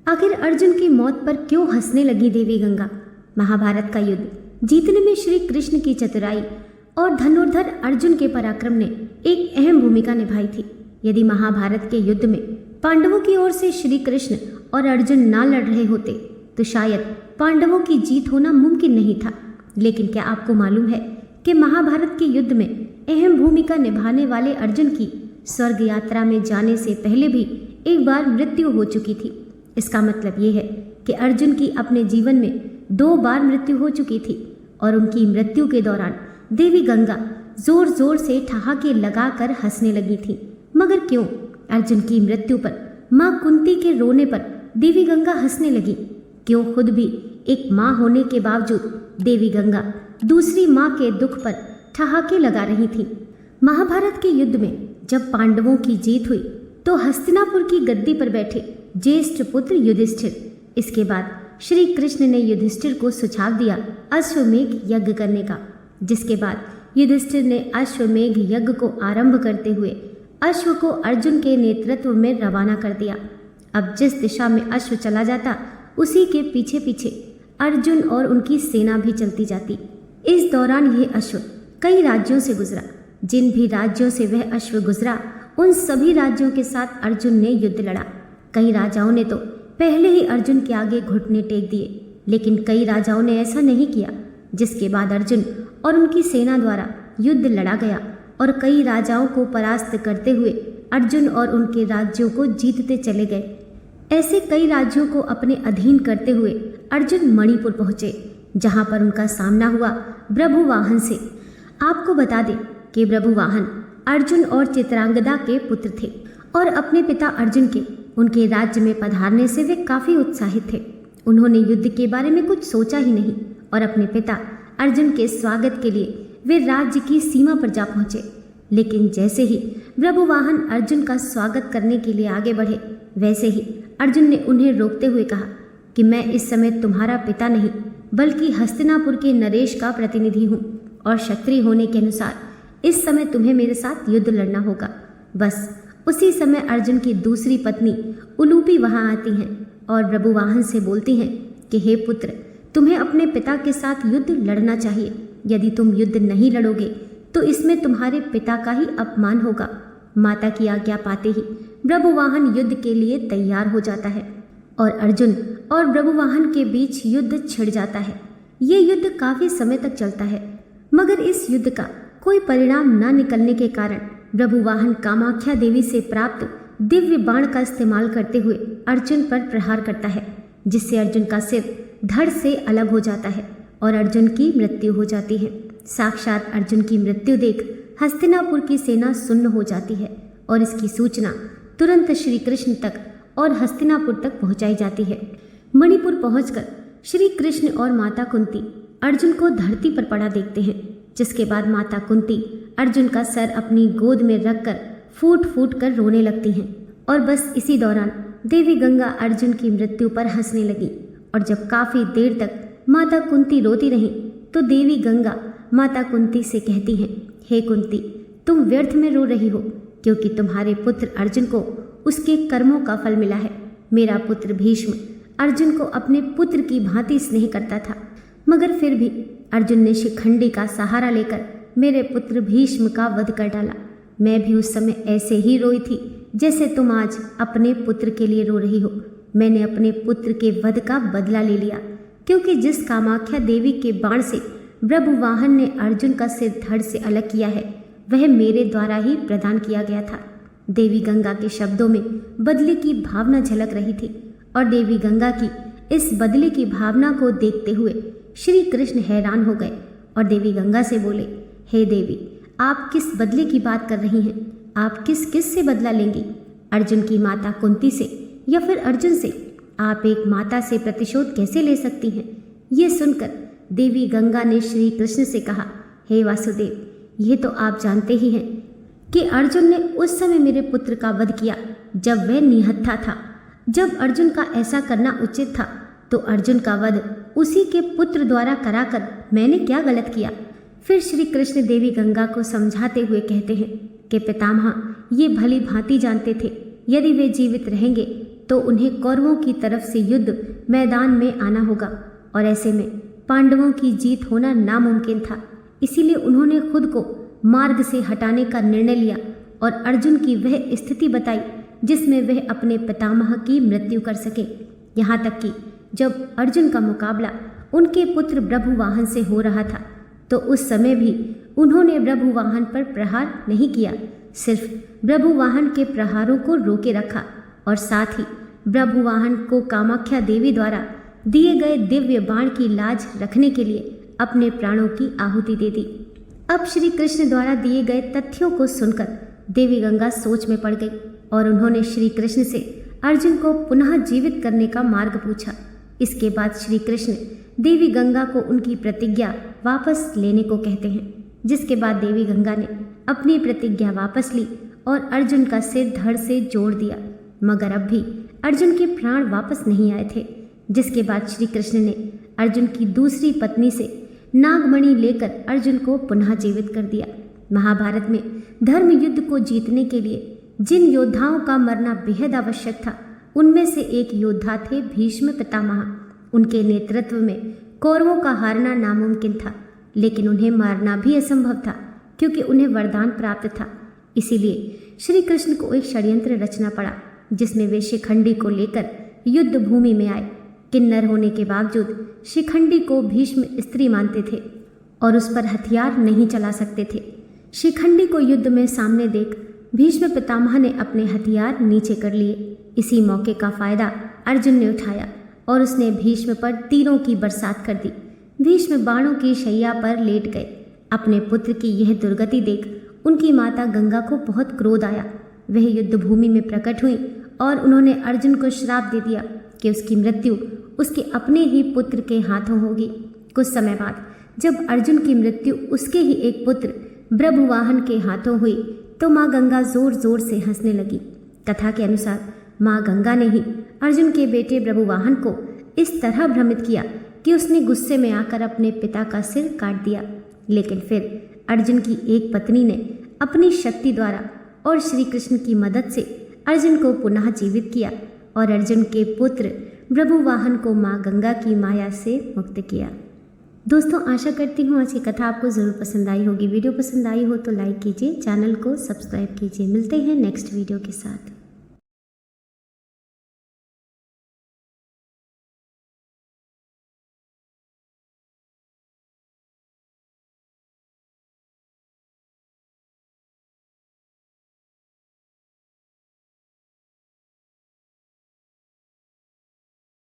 आखिर अर्जुन की मौत पर क्यों हंसने लगी देवी गंगा? महाभारत का युद्ध जीतने में श्री कृष्ण की चतुराई और धनुर्धर अर्जुन के पराक्रम ने एक अहम भूमिका निभाई थी। यदि महाभारत के युद्ध में पांडवों की ओर से श्री कृष्ण और अर्जुन ना लड़ रहे होते तो शायद पांडवों की जीत होना मुमकिन नहीं था। लेकिन क्या आपको मालूम है कि महाभारत के युद्ध में अहम भूमिका निभाने वाले अर्जुन की स्वर्ग यात्रा में जाने से पहले भी एक बार मृत्यु हो चुकी थी। इसका मतलब ये है कि अर्जुन की अपने जीवन में 2 बार मृत्यु हो चुकी थी और उनकी मृत्यु के दौरान देवी गंगा जोर जोर से ठहाके लगाकर हंसने लगी थी। मगर क्यों अर्जुन की मृत्यु पर माँ कुंती के रोने पर देवी गंगा हंसने लगी? क्यों खुद भी एक माँ होने के बावजूद देवी गंगा दूसरी माँ के दुख पर ठहाके लगा रही थी? महाभारत के युद्ध में जब पांडवों की जीत हुई तो हस्तिनापुर की गद्दी पर बैठे ज्येष्ठ पुत्र युधिष्ठिर, इसके बाद श्री कृष्ण ने युधिष्ठिर को सुझाव दिया अश्वमेघ यज्ञ करने का, जिसके बाद युधिष्ठिर ने अश्वमेघ यज्ञ को आरंभ करते हुए अश्व को अर्जुन के नेतृत्व में रवाना कर दिया। अब जिस दिशा में अश्व चला जाता उसी के पीछे पीछे अर्जुन और उनकी सेना भी चलती जाती। इस दौरान यह अश्व कई राज्यों से गुजरा। जिन भी राज्यों से वह अश्व गुजरा उन सभी राज्यों के साथ अर्जुन ने युद्ध लड़ा। कई राजाओं ने तो पहले ही अर्जुन के आगे घुटने टेक दिए, लेकिन कई राजाओं ने ऐसा नहीं किया, जिसके बाद अर्जुन और उनकी सेना द्वारा युद्ध लड़ा गया और कई राजाओं को परास्त करते हुए अर्जुन और उनके राज्यों को जीतते चले गए। ऐसे कई राज्यों को अपने अधीन करते हुए अर्जुन मणिपुर पहुंचे, जहां पर उनका सामना हुआ प्रभुवाहन से। आपको बता दें कि प्रभुवाहन अर्जुन और चित्रांगदा के पुत्र थे और अपने पिता अर्जुन के उनके राज्य में पधारने से वे काफ़ी उत्साहित थे। उन्होंने युद्ध के बारे में कुछ सोचा ही नहीं और अपने पिता अर्जुन के स्वागत के लिए वे राज्य की सीमा पर जा पहुँचे। लेकिन जैसे ही प्रभुवाहन अर्जुन का स्वागत करने के लिए आगे बढ़े, वैसे ही अर्जुन ने उन्हें रोकते हुए कहा कि मैं इस समय तुम्हारा पिता नहीं बल्कि हस्तिनापुर के नरेश का प्रतिनिधि हूँ और क्षत्रिय होने के अनुसार इस समय तुम्हें मेरे साथ युद्ध लड़ना होगा। बस उसी समय अर्जुन की दूसरी पत्नी उलूपी वहां आती हैं और प्रभुवाहन से बोलती हैं कि हे पुत्र, तुम्हें अपने पिता के साथ युद्ध लड़ना चाहिए। यदि तुम युद्ध नहीं लड़ोगे तो इसमें तुम्हारे पिता का ही अपमान होगा। माता की आज्ञा पाते ही प्रभुवाहन युद्ध के लिए तैयार हो जाता है और अर्जुन और प्रभुवाहन के बीच युद्ध छिड़ जाता है। ये युद्ध काफी समय तक चलता है, मगर इस युद्ध का कोई परिणाम न निकलने के कारण प्रभुवाहन कामाख्या देवी से प्राप्त दिव्य बाण का इस्तेमाल करते हुए अर्जुन पर प्रहार करता है, जिससे अर्जुन का सिर धड़ से अलग हो जाता है और अर्जुन की मृत्यु हो जाती है। साक्षात अर्जुन की मृत्यु देख हस्तिनापुर की सेना सुन्न हो जाती है और इसकी सूचना तुरंत श्री कृष्ण तक और हस्तिनापुर तक पहुंचाई जाती है। मणिपुर पहुंचकर श्री कृष्ण और माता कुंती अर्जुन को धरती पर पड़ा देखते हैं, जिसके बाद माता कुंती अर्जुन का सर अपनी गोद में रखकर फूट फूट कर रोने लगती हैं और बस इसी दौरान देवी गंगा अर्जुन की मृत्यु पर हंसने लगी। और जब काफ़ी देर तक माता कुंती रोती रहीं तो देवी गंगा माता कुंती से कहती हैं, हे कुंती, तुम व्यर्थ में रो रही हो क्योंकि तुम्हारे पुत्र अर्जुन को उसके कर्मों का फल मिला है। मेरा पुत्र भीष्म अर्जुन को अपने पुत्र की भांति स्नेह करता था, मगर फिर भी अर्जुन ने शिखंडी का सहारा लेकर मेरे पुत्र भीष्म का वध कर डाला। मैं भी उस समय ऐसे ही रोई थी जैसे तुम आज अपने पुत्र के लिए रो रही हो। मैंने अपने पुत्र के वध का बदला ले लिया, क्योंकि जिस कामाख्या देवी के बाण से प्रभुवाहन ने अर्जुन का सिर धड़ से अलग किया है वह मेरे द्वारा ही प्रदान किया गया था। देवी गंगा के शब्दों में बदले की भावना झलक रही थी और देवी गंगा की इस बदले की भावना को देखते हुए श्री कृष्ण हैरान हो गए और देवी गंगा से बोले, हे देवी, आप किस बदले की बात कर रही हैं? आप किस किस से बदला लेंगी? अर्जुन की माता कुंती से या फिर अर्जुन से? आप एक माता से प्रतिशोध कैसे ले सकती हैं? ये सुनकर देवी गंगा ने श्री कृष्ण से कहा, हे वासुदेव, ये तो आप जानते ही हैं कि अर्जुन ने उस समय मेरे पुत्र का वध किया जब वह निहत्था था। जब अर्जुन का ऐसा करना उचित था तो अर्जुन का वध उसी के पुत्र द्वारा कराकर मैंने क्या गलत किया? फिर श्री कृष्ण देवी गंगा को समझाते हुए कहते हैं कि पितामह ये भली भांति जानते थे यदि वे जीवित रहेंगे तो उन्हें कौरवों की तरफ से युद्ध मैदान में आना होगा और ऐसे में पांडवों की जीत होना नामुमकिन था। इसीलिए उन्होंने खुद को मार्ग से हटाने का निर्णय लिया और अर्जुन की वह स्थिति बताई जिसमें वह अपने पितामह की मृत्यु कर सके। यहाँ तक कि जब अर्जुन का मुकाबला उनके पुत्र ब्रभुवाहन से हो रहा था तो उस समय भी उन्होंने ब्रभुवाहन पर प्रहार नहीं किया, सिर्फ ब्रभुवाहन के प्रहारों को रोके रखा और साथ ही ब्रभुवाहन को कामाख्या देवी द्वारा दिए गए दिव्य बाण की लाज रखने के लिए अपने प्राणों की आहुति दे दी। अब श्री कृष्ण द्वारा दिए गए तथ्यों को सुनकर देवी गंगा सोच में पड़ गई और उन्होंने श्री कृष्ण से अर्जुन को पुनः जीवित करने का मार्ग पूछा। इसके बाद श्री कृष्ण देवी गंगा को उनकी प्रतिज्ञा वापस लेने को कहते हैं, जिसके बाद देवी गंगा ने अपनी प्रतिज्ञा वापस ली और अर्जुन का सिर धड़ से जोड़ दिया, मगर अब भी अर्जुन के प्राण वापस नहीं आए थे। जिसके बाद श्री कृष्ण ने अर्जुन की दूसरी पत्नी से नागमणि लेकर अर्जुन को पुनः जीवित कर दिया। महाभारत में धर्म युद्ध को जीतने के लिए जिन योद्धाओं का मरना बेहद आवश्यक था उनमें से एक योद्धा थे भीष्म पितामह। उनके नेतृत्व में कौरवों का हारना नामुमकिन था, लेकिन उन्हें मारना भी असंभव था क्योंकि उन्हें वरदान प्राप्त था। इसीलिए श्री कृष्ण को एक षड्यंत्र रचना पड़ा जिसमें वे शिखंडी को लेकर युद्ध भूमि में आए। किन्नर होने के बावजूद शिखंडी को भीष्म स्त्री मानते थे और उस पर हथियार नहीं चला सकते थे। शिखंडी को युद्ध में सामने देख भीष्म पितामह ने अपने हथियार नीचे कर लिए। इसी मौके का फायदा अर्जुन ने उठाया और उसने भीष्म पर तीरों की बरसात कर दी। भीष्म बाणों की शैया पर लेट गए। अपने पुत्र की यह दुर्गति देख उनकी माता गंगा को बहुत क्रोध आया। वह युद्ध भूमि में प्रकट हुई और उन्होंने अर्जुन को श्राप दे दिया कि उसकी मृत्यु उसके अपने ही पुत्र के हाथों होगी। कुछ समय बाद जब अर्जुन की मृत्यु उसके ही एक पुत्र ब्रभुवाहन के हाथों हुई तो माँ गंगा जोर जोर से हंसने लगी। कथा के अनुसार माँ गंगा ने ही अर्जुन के बेटे ब्रभुवाहन को इस तरह भ्रमित किया कि उसने गुस्से में आकर अपने पिता का सिर काट दिया। लेकिन फिर अर्जुन की एक पत्नी ने अपनी शक्ति द्वारा और श्री कृष्ण की मदद से अर्जुन को पुनः जीवित किया और अर्जुन के पुत्र ब्रभुवाहन को माँ गंगा की माया से मुक्त किया। दोस्तों, आशा करती हूँ आज की कथा आपको ज़रूर पसंद आई होगी। वीडियो पसंद आई हो तो लाइक कीजिए, चैनल को सब्सक्राइब कीजिए। मिलते हैं नेक्स्ट वीडियो के साथ।